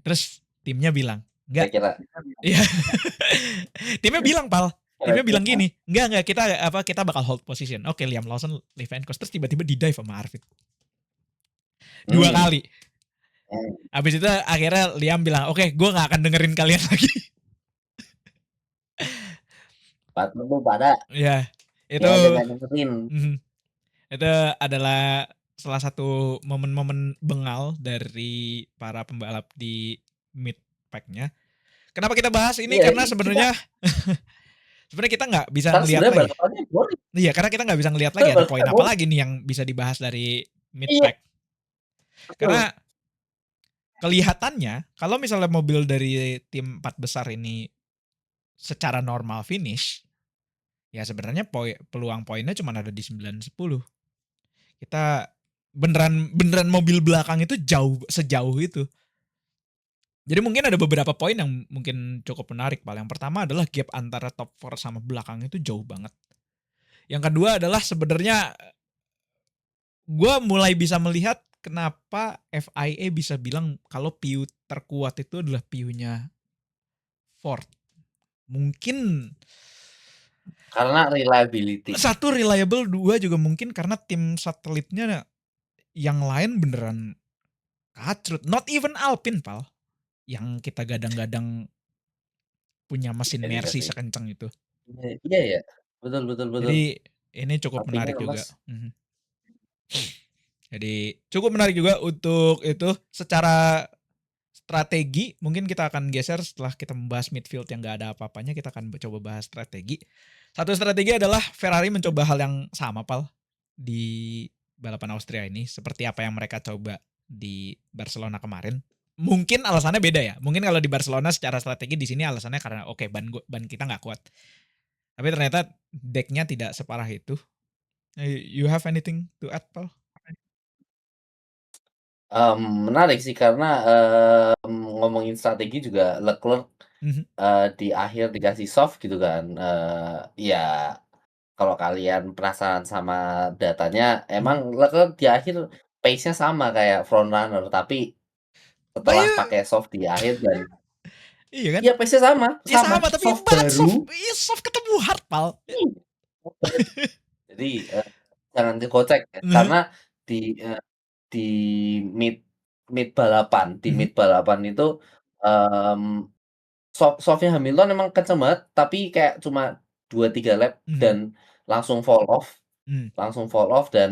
Terus timnya bilang, "Enggak." Kira-kira Iya. Timnya bilang, Pal. Timnya bilang kira-kira, gini, "Enggak, kita bakal hold position." Oke, Liam Lawson leave and coast terus tiba-tiba di dive sama Arvid. 2 hmm, kali. Habis itu akhirnya Liam bilang, "Oke, gue gak akan dengerin kalian lagi." Patmu pada Ya, itu ya udah nggak dengerin. mhm, itu adalah salah satu momen-momen bengal dari para pembalap di mid pack-nya. Kenapa kita bahas ini? Iya, Karena kita sebenarnya kita nggak bisa kan ngelihat sebenarnya lagi. balapannya boring, Iya, karena kita nggak bisa ngelihat lagi sebenarnya ada poin balapannya apa boring. lagi nih yang bisa dibahas dari mid Iya, pack. betul. Karena kelihatannya kalau misalnya mobil dari tim 4 besar ini secara normal finish, ya sebenarnya peluang poinnya cuma ada di 9 10. Kita beneran mobil belakang itu sejauh itu. Jadi mungkin ada beberapa poin yang mungkin cukup menarik, Pak. Yang pertama adalah gap antara top 4 sama belakang itu jauh banget. Yang kedua adalah sebenarnya gue mulai bisa melihat kenapa FIA bisa bilang kalau PU terkuat itu adalah PU-nya Ford. Mungkin Karena reliability. satu reliable, dua juga mungkin karena tim satelitnya yang lain beneran kacrut. Not even Alpine, Pal. Yang kita gadang-gadang punya mesin Iya juga Mercy sih. sekencang itu. Iya ya, betul betul betul. Jadi ini cukup Alpine-nya menarik juga. lemas. Jadi cukup menarik juga untuk itu secara strategi mungkin kita akan geser setelah kita membahas midfield yang nggak ada apa-apanya, kita akan coba bahas strategi. Satu strategi adalah Ferrari mencoba hal yang sama, Pal, di balapan Austria ini, seperti apa yang mereka coba di Barcelona kemarin. Mungkin alasannya beda ya. Mungkin kalau di Barcelona secara strategi, di sini alasannya karena ban kita nggak kuat. Tapi ternyata decknya tidak separah itu. You have anything to add, Pal? Menarik sih karena, ngomongin strategi juga Leclerc, Mhm. di akhir dikasih soft gitu kan, ya kalau kalian penasaran sama datanya, Mhm. emang Leclerc di akhir pace-nya sama kayak front runner, tapi Bah, setelah pakai soft di akhir dan iya kan? iya pace-nya sama Ya sama, sama, tapi soft baru soft ketemu hard, Pal. jadi, jangan dikocek ya, Mhm. karena di, di mid Mhm. mid balapan itu, mmm soft-nya Hamilton emang kenceng banget, tapi kayak cuma 2, 3 lap Mhm. dan langsung fall off Mmm. dan,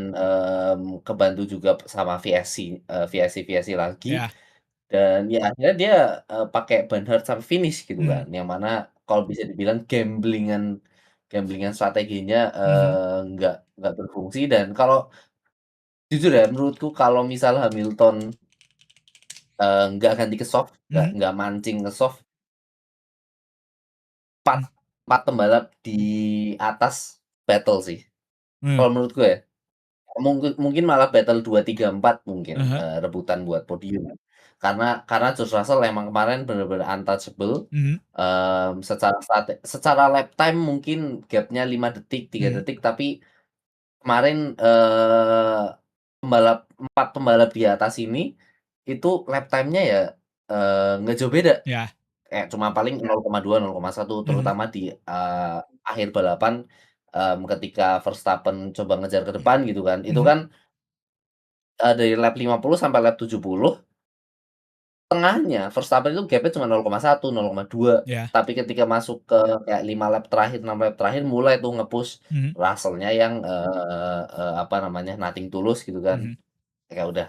kebantu juga sama VSC lagi Ya. dan ya akhirnya dia, pakai ban hard sampai finish gitu kan, Mhm. yang mana kalau bisa dibilang gambling-an strateginya, Mhm. nggak berfungsi dan kalau jujur ya menurutku kalau misal Hamilton, nggak ganti ke soft, Mhm. nggak mancing ke soft, 4 Mmm. 4 pembalap di atas battle sih, Mmm. kalau menurutku ya. Mungkin malah battle 2 3 4 mungkin, Ah hah. rebutan buat podium. Karena George Russell emang kemarin bener-bener untouchable, Mhm. secara lap time mungkin gap-nya 5 detik, 3 Mhm. detik, tapi kemarin, 4 pembalap di atas ini, itu lap time-nya ya, nggak jauh beda. Ya. Kayak cuma paling 0,2, 0,1 Mhm. terutama di, akhir balapan, ketika Verstappen coba ngejar ke depan gitu kan, itu Mhm. kan, dari lap 50 sampai lap 70, tengahnya Verstappen itu gap-nya cuma 0,1, 0,2, Ya. tapi ketika masuk ke kayak 5 lap terakhir, 6 lap terakhir, mulai tuh nge-push Mhm. Russell-nya yang, apa namanya, nothing tulus gitu kan. Mhm. Kayak udah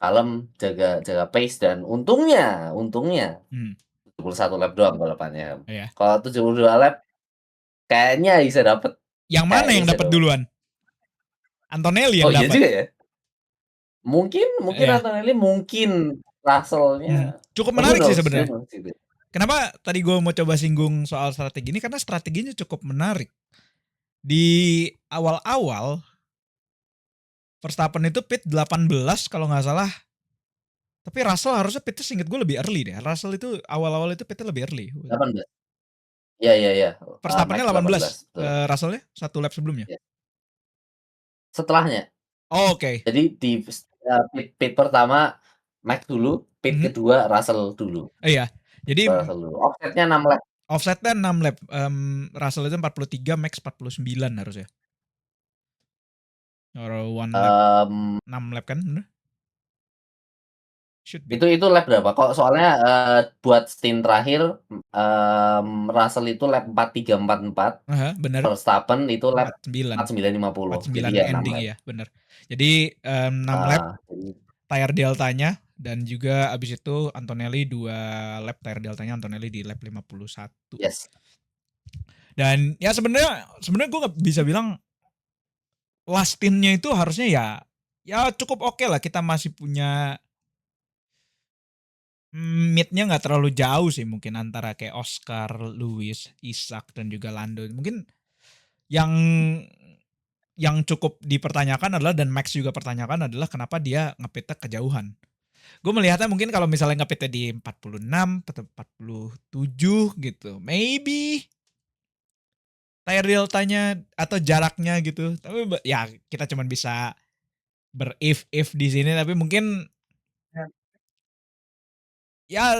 kalem, jaga jaga pace dan untungnya Mhm. 71 lap doang balapannya. Iya. Kalau 72 lap kayaknya bisa dapet Yang mana kayaknya yang bisa dapat dapet. duluan? Antonelli Oh yang iya dapat. juga ya? Mungkin mungkin Iya. Antonelli, mungkin Mhm. Russell-nya, Cukup menarik sih who sebenarnya. knows gitu. Kenapa tadi gue mau coba singgung soal strategi ini, karena strateginya cukup menarik. Di awal-awal Verstappen itu pit 18 kalau nggak salah, tapi Russell harusnya pitnya seinget gue lebih early deh. Russell itu awal-awal itu pitnya lebih early. 18. Iya iya iya, Max Verstappennya 18, 18, betul. Russell-nya 1 lap sebelumnya? Iya. Setelahnya. Oh, oke. Jadi di pit pertama Max dulu, pit Mhm. kedua Russell dulu. Iya. Jadi Offset-nya 6 lap. offset-nya 6 lap, Russell itu 43, Max 49 harusnya. Or 1 lap, Mmm 6 lap kan bener? Should be. Itu lap berapa? Kok soalnya, buat stint terakhir, Russell itu lap 43.44, Heeh, bener. Verstappen itu lap 49. 49.50, jadi 49 ya 6 ending lap. ya, bener. Jadi, 6 lap Jadi tire deltanya dan juga abis itu Antonelli 2 lap tire deltanya Antonelli di lap 51. yes. Dan ya sebenarnya gue nggak bisa bilang last stint-nya itu harusnya ya cukup oke lah, kita masih punya mid-nya nggak terlalu jauh sih mungkin antara kayak Oscar, Lewis, Isaac dan juga Lando. Mungkin yang cukup dipertanyakan adalah, dan Max juga pertanyakan adalah, kenapa dia ngepitnya kejauhan. Gue melihatnya mungkin kalau misalnya ngepitnya di 46 atau 47 gitu, maybe tire deltanya atau jaraknya gitu. Tapi ya kita cuman bisa if di sini, tapi mungkin ya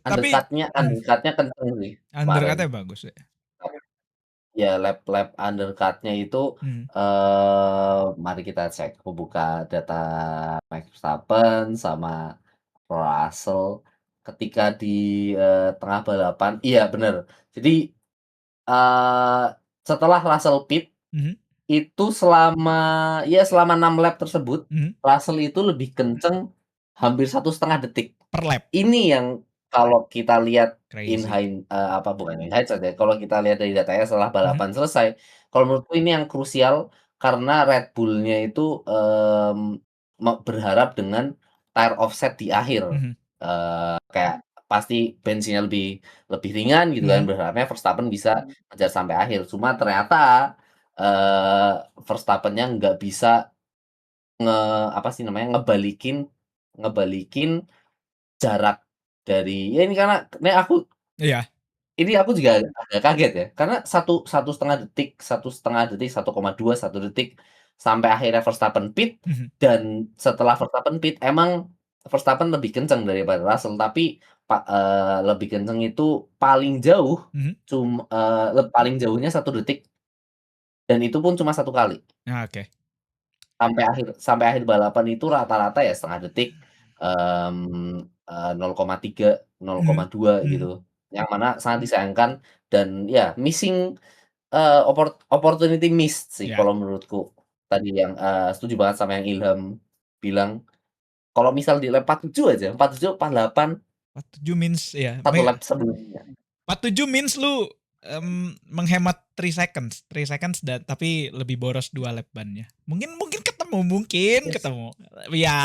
tapi Undercut-nya kenceng sih kemarin. undercutnya bagus ya. Ya lap-lap undercut-nya itu, Hmm. mari kita cek, aku buka data Max Verstappen sama Russell ketika di, tengah balapan, iya bener. Jadi, eee, setelah Russell pit, Mhm. itu selama 6 lap tersebut, Mhm. Russell itu lebih kenceng hampir 1,5 detik. per lap. Ini yang kalau kita lihat Crazy. bukan in hindsight ya, kalau kita lihat dari datanya setelah Mhm, balapan selesai, kalau menurutku ini yang krusial karena Red Bull-nya itu, berharap dengan tire offset di akhir. mhm, Kayak pasti bensinnya lebih lebih ringan gitu kan, mhm, berharapnya Verstappen bisa ngejar sampai akhir. Cuma ternyata, Verstappen-nya nggak bisa apa sih namanya, ngebalikin ngebalikin jarak dari ya ini karena iya, ini aku juga agak kaget ya, karena 1,5 detik, 1,5 detik, 1,2, 1 detik, sampai akhirnya Verstappen pit, mhm, dan setelah Verstappen pit emang Verstappen lebih kencang daripada Russell, tapi lebih kencang itu paling jauh, mhm. paling jauhnya 1 detik, dan itu pun cuma 1 kali. Ah, oke. Sampai akhir balapan itu rata-rata ya 0,5 detik, 0,3, Mhm, 0,2 mhm, gitu. Yang mana sangat disayangkan dan ya missing, opportunity missed sih iya. kalau menurutku. Tadi yang, setuju banget sama yang Ilham bilang, kalau misal di lap 47 aja, 47, 48, 47 means ya, 1 lap sebelumnya. 47 means lu, menghemat 3 seconds, 3 seconds tapi lebih boros 2 lap ban-nya. Mungkin mungkin ketemu, mungkin Yes. ketemu. Ya, Iya,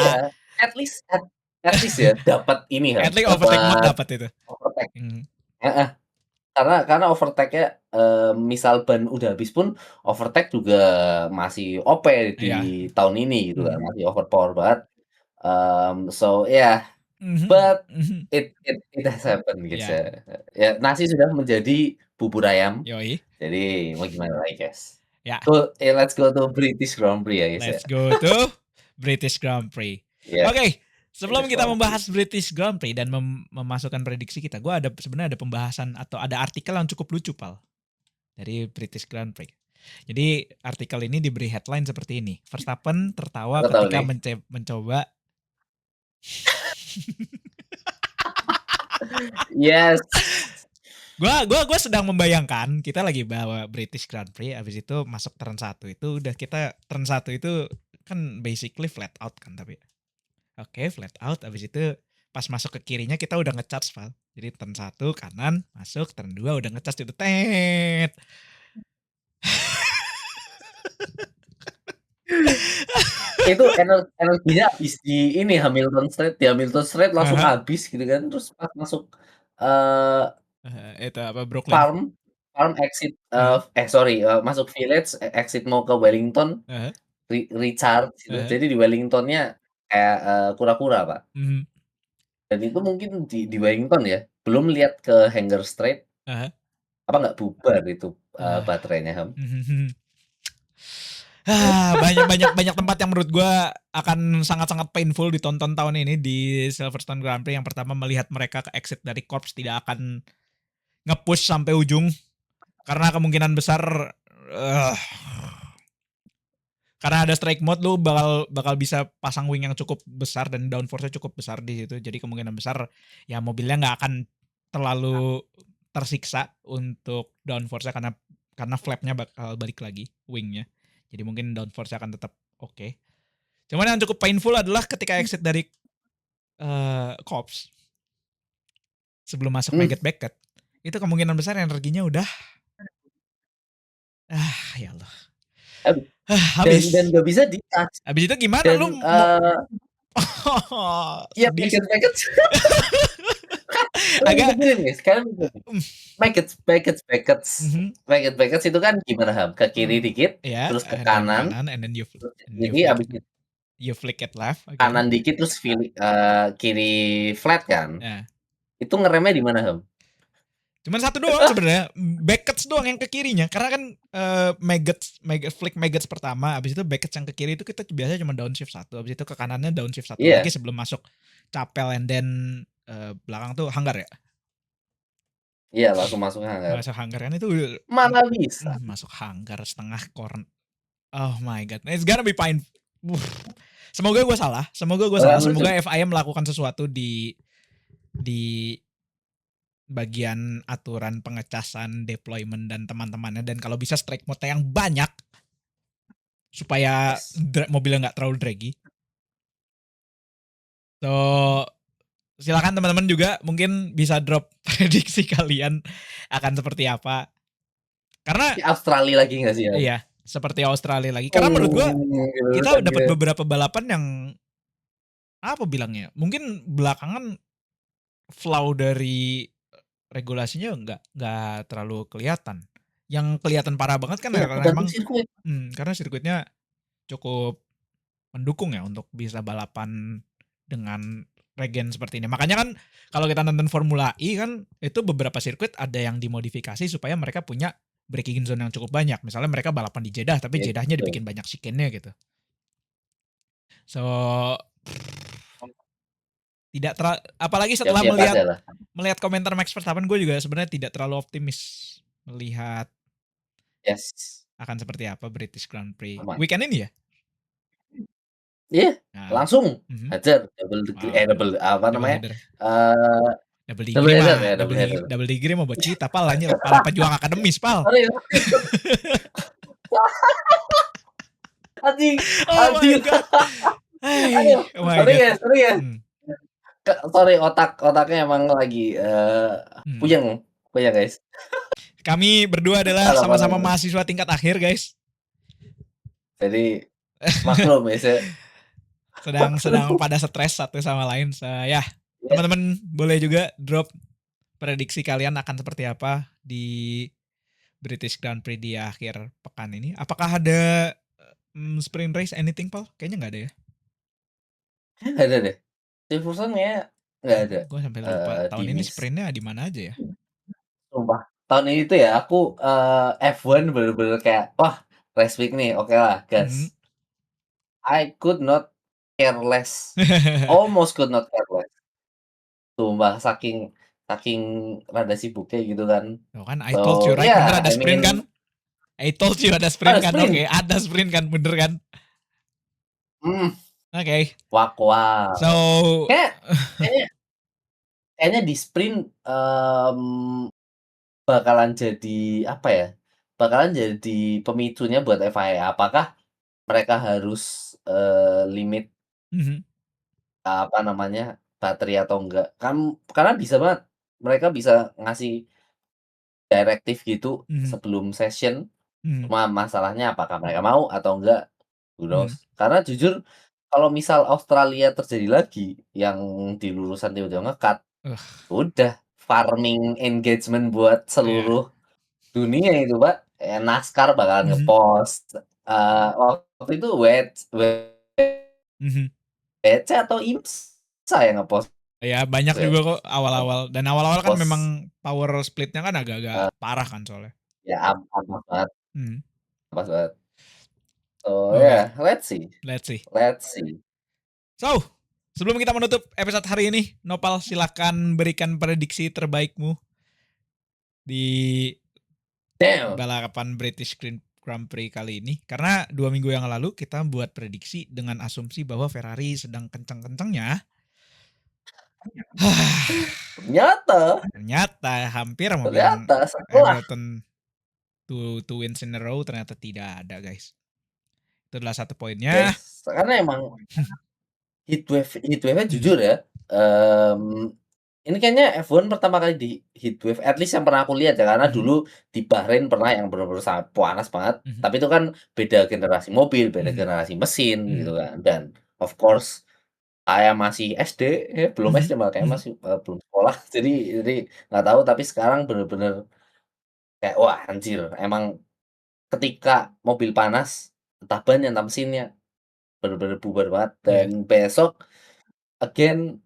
at least ya dapat ini at Ham, least overtake mode dapat dapat itu. overtake. Mhm, Heeh. Karena overtake-nya, misal ban udah habis pun overtake juga masih OP di iya. tahun ini gitu kan, Mhm, masih overpower banget, so yeah, mhm, but mhm. it has happened guys Iya, ya. Ya nasi sudah menjadi bubur ayam, yoi. jadi mau gimana lagi guys. Ya, Let's go to British Grand Prix ya guys ya. let's go to British Grand Prix. Iya, Oke, sebelum British kita Grand Prix. membahas British Grand Prix dan memasukkan prediksi kita, sebenarnya ada pembahasan atau ada artikel yang cukup lucu, Pal, dari British Grand Prix. Jadi artikel ini diberi headline seperti ini. Verstappen tertawa Aku tahu ketika nih. mencoba. Yes. Gua sedang membayangkan kita lagi bawa British Grand Prix, abis itu masuk turn 1 itu udah kita turn 1 itu kan basically flat out kan, tapi oke, flat out, abis itu pas masuk ke kirinya kita udah ngecharge, Val. Jadi turn 1 kanan, masuk, turn 2 udah ngecharge itu, tet. Itu energinya habis di ini Hamilton Street langsung Aha. habis gitu kan, terus pas masuk, eee, Itu apa, Brooklyn. farm farm exit, Aha, sorry, masuk village, exit mau ke Wellington, aha, recharge gitu. aha. Jadi di Wellington-nya kayak, kura-kura, Pak. Mhm, Dan itu mungkin di Wellington ya, belum lihat ke Hanger Straight, aha. apa nggak bubar itu, Ah, baterainya, Ham. mhm. Banyak banyak banyak tempat yang menurut gua akan sangat-sangat painful ditonton tahun ini di Silverstone Grand Prix. Yang pertama, melihat mereka ke exit dari corps tidak akan nge-push sampai ujung karena kemungkinan besar, eh, karena ada strike mode, lu bakal bakal bisa pasang wing yang cukup besar dan downforce-nya cukup besar di situ. Jadi kemungkinan besar ya mobilnya nggak akan terlalu tersiksa untuk downforce-nya karena flap-nya bakal balik lagi wingnya. Jadi mungkin downforce-nya akan tetap oke. Cuman yang cukup painful adalah ketika exit dari Corps sebelum masuk Mmm, Maggot Beckett. Itu kemungkinan besar energinya udah ya Allah. habis dan Habis. nggak bisa di-charge Habis itu gimana lu dan, mau iya sedih. packet-packet kalian Agak pikirin guys, kalian pikirin. Packets Packets Packets mhm, Packets Packets itu kan gimana Ham, ke kiri dikit, ya, terus ke and then kanan, kanan, and then terus ke you kiri, flick habis itu you flick it left again. kanan dikit, terus kiri flat kan. Ya. Itu ngeremnya di mana Ham? Cuman satu doang sebenarnya, Beckett doang yang ke kirinya. Karena kan flick Maggots pertama, habis itu Beckett yang ke kiri itu kita biasanya cuma downshift satu, habis itu ke kanannya downshift satu lagi Iya sebelum masuk chapel, and then belakang tuh hanggar ya. iya langsung masuk hangar. Masuk hanggar kan itu Mana bisa. masuk hanggar setengah corner. Oh my god, it's gonna be pain. Semoga gue salah, semoga gue salah, Orang lucu. semoga FIM melakukan sesuatu di bagian aturan pengecasan, deployment dan teman-temannya, dan kalau bisa strike mode yang banyak supaya Yes. mobilnya nggak terlalu draggy. So silakan teman-teman juga mungkin bisa drop prediksi kalian akan seperti apa. Karena Di Australia lagi nggak sih ya? iya, seperti Australia lagi. Karena menurut gua Gitu kita kan dapat ya. beberapa balapan yang apa bilangnya? Mungkin belakangan flaw dari regulasinya nggak terlalu kelihatan. Yang kelihatan parah banget kan Iya, karena tergantung emang sirkuit. karena sirkuitnya cukup mendukung ya untuk bisa balapan dengan regen seperti ini. Makanya kan kalau kita nonton Formula E kan itu beberapa sirkuit ada yang dimodifikasi supaya mereka punya braking zone yang cukup banyak. Misalnya mereka balapan di Jeddah tapi Jeddahnya Gitu. dibikin banyak chicane-nya gitu. So tidak apalagi setelah Siap-siap aja lah. melihat komentar Max Verstappen, gue juga sebenarnya tidak terlalu optimis melihat Yes. akan seperti apa British Grand Prix Aman. weekend ini ya. Iya, Nah, langsung mhm. hajar double degree, Wow, apa double namanya? header. Eh Double double degree header mah, ya, double header. double degree mah buat kita pal, anjir, pal pejuang akademis pal. Sorry. Anjing, Oh my anjir. god. Hai, Aduh, oh my sorry god. ya, sorry ya. Hmm, Sorry, otaknya emang lagi hmm. puyeng, puyeng guys. Kami berdua adalah Salah sama-sama paham. mahasiswa tingkat akhir guys. Jadi maklum ya, Sedang pada stres satu sama lain. Ya, teman-teman boleh juga drop prediksi kalian akan seperti apa di British Grand Prix di akhir pekan ini. Apakah ada sprint race anything Paul? Kayaknya nggak ada ya. nggak ada deh. Silverstone kayaknya nggak ada. Gue sampai lupa Di tahun ini miss. sprintnya di mana aja ya. Sumpah. Tahun ini tuh ya aku F1 bener-bener kayak wah race week nih, oke lah, Mhm. gas. I could not care less. Almost could not care less. Sumpah saking saking rada sibuknya gitu kan. Tuh kan, I told you So, right, bener yeah, ada I sprint kan? mean I told you ada sprint ada kan? Oke, sprint. ada sprint kan, bener kan? Hmm, Oke, wak so Kayak kayaknya kayaknya di sprint bakalan jadi apa ya? Bakalan jadi pemicunya buat FIA. Apakah mereka harus limit mhm, apa namanya, baterai atau enggak. Karena bisa banget, mereka bisa ngasih direktif gitu mhm, sebelum session, mhm, cuma masalahnya apakah mereka mau atau enggak, who mhm. knows. Karena jujur kalau misal Australia terjadi lagi yang di lulusan tiba-tiba nge-cut, Ugh, udah farming engagement buat iya, seluruh dunia itu, Pak. NASCAR bakalan mhm, nge-post, waktu itu mhm. WC atau IMSA yang nge-post Ya banyak ya? juga kok awal-awal, dan awal-awal kan Post memang power split-nya kan agak-agak eee, parah kan soalnya. ya ampas banget Mhm, ampas banget. So, oke, yeah, let's see let's see. let's see. So, sebelum kita menutup episode hari ini, Nopal silakan berikan prediksi terbaikmu di Damn! balapan British Grand Prix kali ini. Karena 2 minggu yang lalu kita buat prediksi dengan asumsi bahwa Ferrari sedang kenceng-kencengnya. Ternyata Ternyata hampir mau bilang ternyata setelah Hamilton two wins in a row, ternyata tidak ada guys. Itu adalah satu poinnya. yes, karena emang heatwave-nya Mhm, jujur ya, ini kayaknya F1 pertama kali di heatwave, at least yang pernah aku lihat ya, karena mhm, dulu di Bahrain pernah yang bener-bener sangat panas banget, mhm, tapi itu kan beda generasi mobil, beda mhm, generasi mesin mhm, gitu kan, dan of course saya masih SD, belum mhm, SD malah kayaknya mhm. masih, belum sekolah, jadi nggak tahu, tapi sekarang bener-bener kayak, wah anjir, emang ketika mobil panas, entah ban entah mesinnya, bener-bener bubar banget dan Iya. besok again,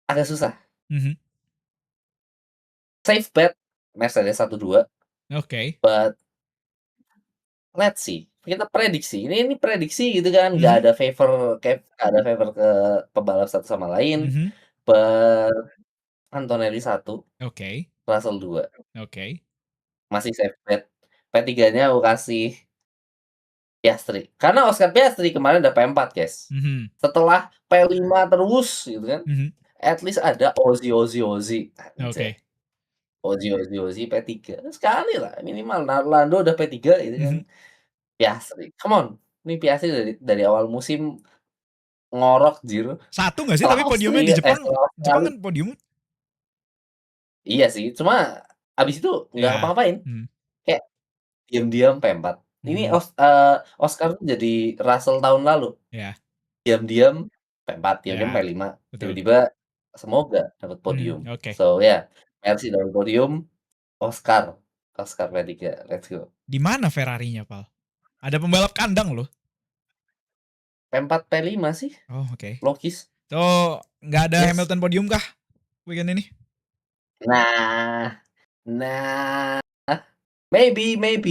agak susah. Mhm. Safe bet Mercedes 1-2, Oke. but let's see. Kita prediksi, ini prediksi gitu kan, nggak Mhm, ada favor nggak ada favor ke pembalap satu sama lain, mhm. but Antonelli 1, Oke, Russell 2, oke. masih safe bet. P3-nya aku kasih Piastri, karena Oscar Piastri kemarin udah P4 guys. Mhm, Setelah P5 terus gitu kan, mhm. at least ada Ozzy, anjay. Oke. Ozzy P3, sekali lah minimal, Lando udah P3 gitu kan. Mhm. Piastri, come on, ini Piastri dari awal musim ngorok jir. 1 nggak sih Salah tapi podiumnya di Austria, Jepang? salah Jepang Australia. kan podium? Iya sih, cuma abis itu nggak Ya. ngapa-ngapain. Kayak diam-diam P4. Ini Oscar tuh jadi Russell tahun lalu. Ya, Diam-diam P4, diam-diam ya, P5. betul. Tiba-tiba semoga dapat podium. Oke. So ya, Mercy dapat podium, Oscar P3. Let's go. Di mana Ferrarinya, Pal? Ada pembalap kandang loh. P4 P5 sih, Oh, oke. logis. So, nggak ada Yes. Hamilton podium kah weekend ini? Nah, maybe bisa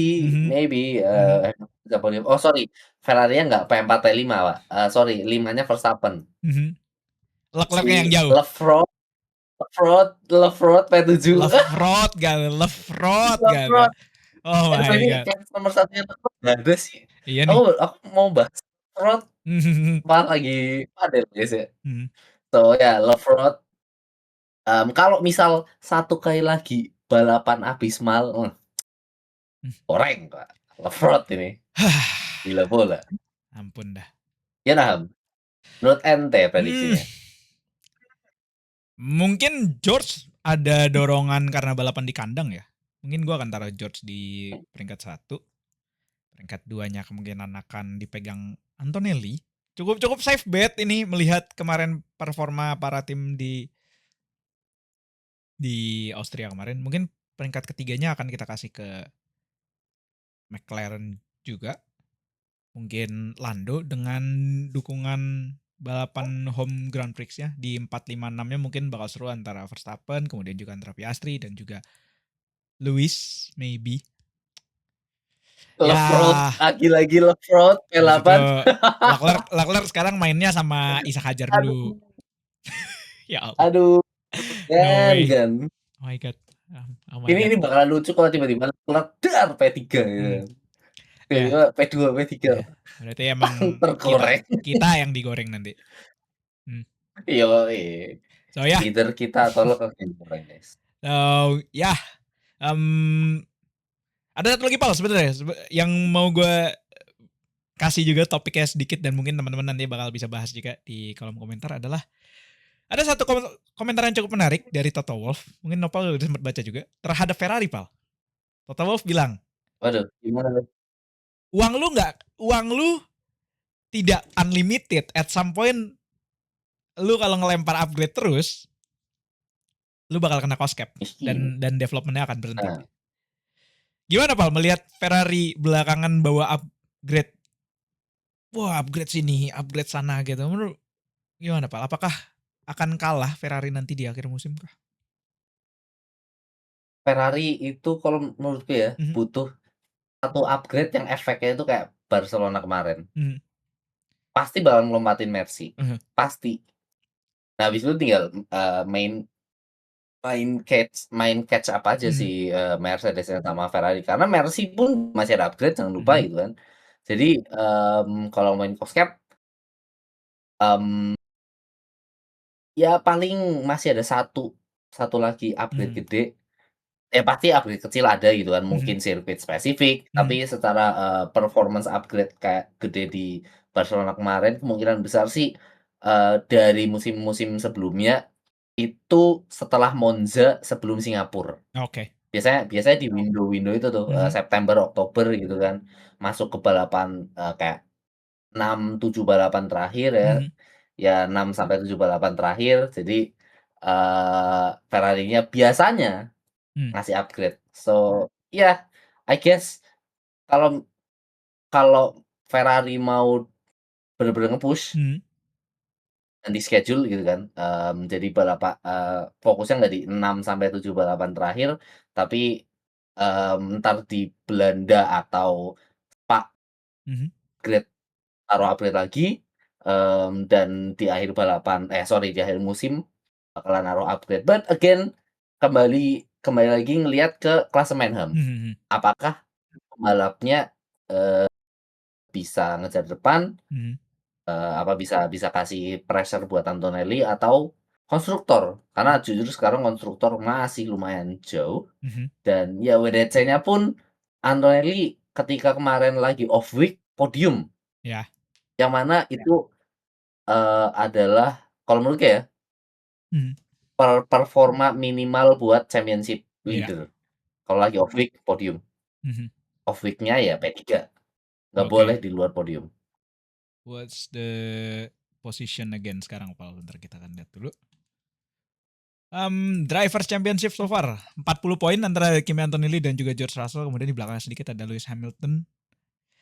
podium. Oh sorry, Ferrari-nya nggak P4 P5 Pak. Sorry, 5-nya Verstappen. Leclerc-nya yang Si jauh. Lefroy P7. Lefroy gak? Oh my Ini god. kayak nomor 1-nya Lefroy nggak ada sih. Iya nih. Aku mau bahas Lefroy pas lagi padel guys ya. So ya Lefroy. Kalau misal satu kali lagi balapan abismal, goreng Pak. Lefroy ini. Gila bola. Ampun dah. Ya nah, menurut ente prediksinya. Mungkin George ada dorongan karena balapan di kandang ya. Mungkin gue akan taruh George di peringkat 1. Peringkat 2-nya kemungkinan akan dipegang Antonelli. Cukup safe bet ini melihat kemarin performa para tim di Austria kemarin. Mungkin peringkat ketiganya akan kita kasih ke McLaren juga. Mungkin Lando dengan dukungan balapan home Grand Prix-nya di 4, 5, 6-nya mungkin bakal seru antara Verstappen, kemudian juga antara Piastri dan juga Lewis maybe. Lefroy, lagi-lagi Lefroy P8. Leclerc sekarang mainnya sama Isa Hajar dulu. Ya Allah. Aduh. No way. Gan. Oh my god. Ini bakalan lucu kalau tiba-tiba Leclerc P3 gitu. Tiba-tiba P2, P3. Ya, berarti emang tergoreng. Kita yang digoreng nanti. Iya. So ya. Either kita atau Leclerc yang digoreng guys. So ya. Ada satu lagi Pal sebenarnya yang mau gue kasih juga topiknya sedikit dan mungkin teman-teman nanti bakal bisa bahas juga di kolom komentar adalah ada satu komentar yang cukup menarik dari Toto Wolff. Mungkin Nopal udah sempat baca juga terhadap Ferrari Pal. Toto Wolff bilang, waduh, gimana? Uang lu tidak unlimited. At some point lu kalau ngelempar upgrade terus, lu bakal kena cost cap dan developmentnya akan berhenti. Gimana Pal melihat Ferrari belakangan bawa upgrade? Wah, upgrade sini, upgrade sana gitu. Menurut gimana Pal? Apakah akan kalah Ferrari nanti di akhir musim kah? Ferrari itu kalau menurutku ya butuh satu upgrade yang efeknya itu kayak Barcelona kemarin. Pasti bakal ngelompatin Mercy. Pasti. Nah, habis itu tinggal main catch up aja si Mercedes sama Ferrari karena Mercy pun masih ada upgrade, jangan lupa gitu kan. Jadi kalau main cost cap ya paling masih ada satu lagi upgrade gede. Ya pasti upgrade kecil ada gitu kan, mungkin sirkuit spesifik, tapi secara performance upgrade kayak gede di Barcelona kemarin kemungkinan besar sih dari musim-musim sebelumnya itu setelah Monza sebelum Singapura. Oke. Biasanya di window itu tuh September, Oktober gitu kan, masuk ke balapan kayak 6, 7 balapan terakhir ya. Ya 6 sampai 7 balapan terakhir. Jadi Ferrari-nya biasanya ngasih upgrade. So, yeah, I guess kalau Ferrari mau bener-bener nge-push dan di schedule gitu kan, jadi fokusnya nggak di 6 sampai 7 balapan terakhir, tapi entar di Belanda atau Spa taruh upgrade lagi, dan di akhir di akhir musim bakalan naruh upgrade. But again, kembali lagi ngelihat ke klasemen HAM. Apakah pembalapnya bisa ngejar depan, apa bisa kasih pressure buat Antonelli atau konstruktor? Karena jujur sekarang konstruktor masih lumayan jauh, dan ya WDC-nya pun Antonelli ketika kemarin lagi off week podium. Ya. Yang mana itu adalah kalau menurutku ya, Mhm. performa minimal buat championship Iya. leader. Kalau lagi off week podium, Mhm. off week-nya ya P3, nggak boleh Oke. di luar podium. What's the position again sekarang, Pal? Bentar kita akan lihat dulu. Drivers Championship so far 40 poin antara Kimi Antonelli dan juga George Russell. Kemudian di belakang sedikit ada Lewis Hamilton.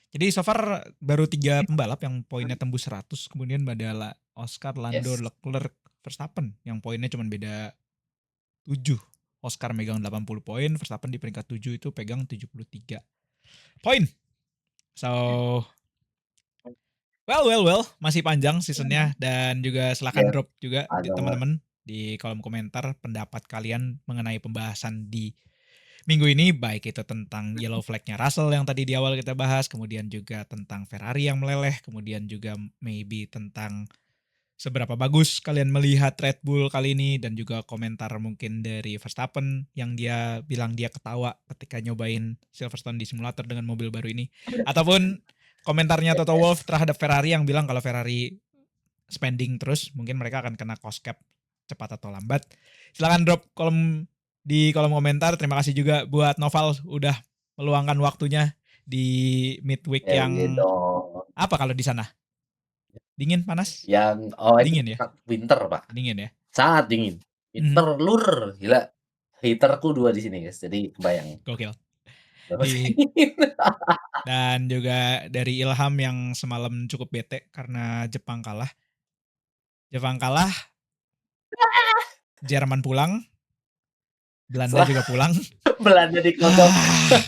Jadi so far baru 3 pembalap yang poinnya tembus 100. Kemudian ada Oscar, Lando, Yes. Leclerc, Verstappen yang poinnya cuma beda 7. Oscar megang 80 poin, Verstappen di peringkat 7 itu pegang 73 poin. So well, masih panjang seasonnya dan juga silakan Yes, drop juga di panjang banget. teman-teman di kolom komentar pendapat kalian mengenai pembahasan di minggu ini, baik itu tentang yellow flag-nya Russell yang tadi di awal kita bahas, kemudian juga tentang Ferrari yang meleleh, kemudian juga maybe tentang seberapa bagus kalian melihat Red Bull kali ini, dan juga komentar mungkin dari Verstappen yang dia bilang dia ketawa ketika nyobain Silverstone di simulator dengan mobil baru ini, ataupun komentarnya Toto Wolff terhadap Ferrari yang bilang kalau Ferrari spending terus mungkin mereka akan kena cost cap cepat atau lambat. Silakan drop di kolom komentar. Terima kasih juga buat Noval udah meluangkan waktunya di midweek Ya iya yang dong. apa kalau di sana? Dingin, panas? Itu Dingin ya? winter, Pak. Dingin ya? Sangat dingin. Mhm. Winter lur, gila. Heater-ku 2 di sini, guys. Jadi kebayang Gokil. berapa Di dingin. dan juga dari Ilham yang semalam cukup bete karena Jepang kalah. Jepang kalah, Jerman pulang, Belanda Setelah juga pulang. Belanda dikocok.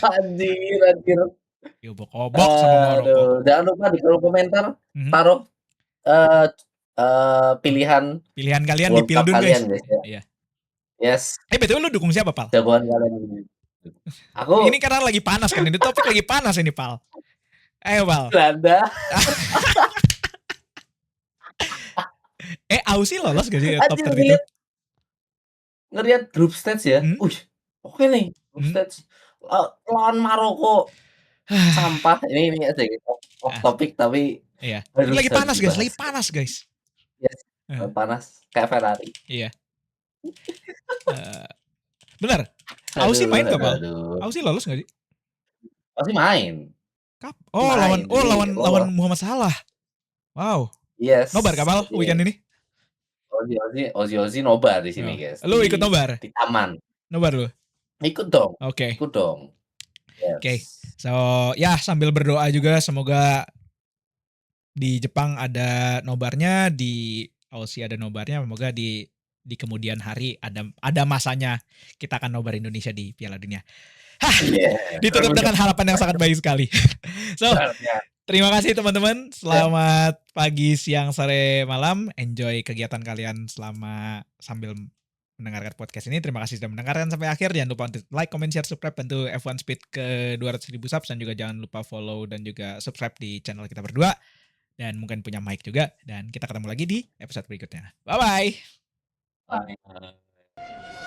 Anjir. Diobok-obok sama Maroko. Jangan lupa di kolom komentar Mhm. taruh, eee pilihan Pilihan kalian di World Cup Pildun, kalian, guys. guys, ya. Iya. Yes, BTW lu dukung siapa, Pal? jagoan kalian ini. Ini Aku karena lagi panas kan, ini topik lagi panas ini, Pal. Ayo, Pal. Belanda. Aussie lolos gak sih top Anjir 32? ngelihat group stage ya, Hmm? oke nih group Hmm? stage, lawan Maroko. Sampah, ini aja off Ah, topic tapi iya. Ini harus lagi harus panas, guys. Lagi dibahas. panas, guys. Yes, Eh, panas kayak Ferrari. iya. Eh, benar. Aussie Aduh main gak, aduh Pal? aduh. Aussie lolos gak sih? Pasti main. Oh, Main, jadi lawan lolos. Muhammad Salah. Wow. Yes, Nobar gak, Pal, jadi weekend ini? Ozzy nobar di sini, Oh. guys, Lu ikut nobar? di taman. Nobar lu? Ikut dong, Oke. ikut dong. Oke. Yes. So, ya sambil berdoa juga semoga di Jepang ada nobarnya, di Aussie ada nobarnya, semoga di kemudian hari ada masanya kita akan nobar Indonesia di Piala Dunia. Iya, Ditutup dengan harapan yang sangat baik sekali. So, benernya. terima kasih teman-teman. Ya. Selamat pagi, siang, sore, malam. Enjoy kegiatan kalian sambil mendengarkan podcast ini. Terima kasih sudah mendengarkan sampai akhir. Jangan lupa untuk like, comment, share, subscribe, bantu F1 Speed ke 200.000 subs, dan juga jangan lupa follow dan juga subscribe di channel kita berdua. Dan mungkin punya mic juga. Dan kita ketemu lagi di episode berikutnya. Bye-bye. Bye.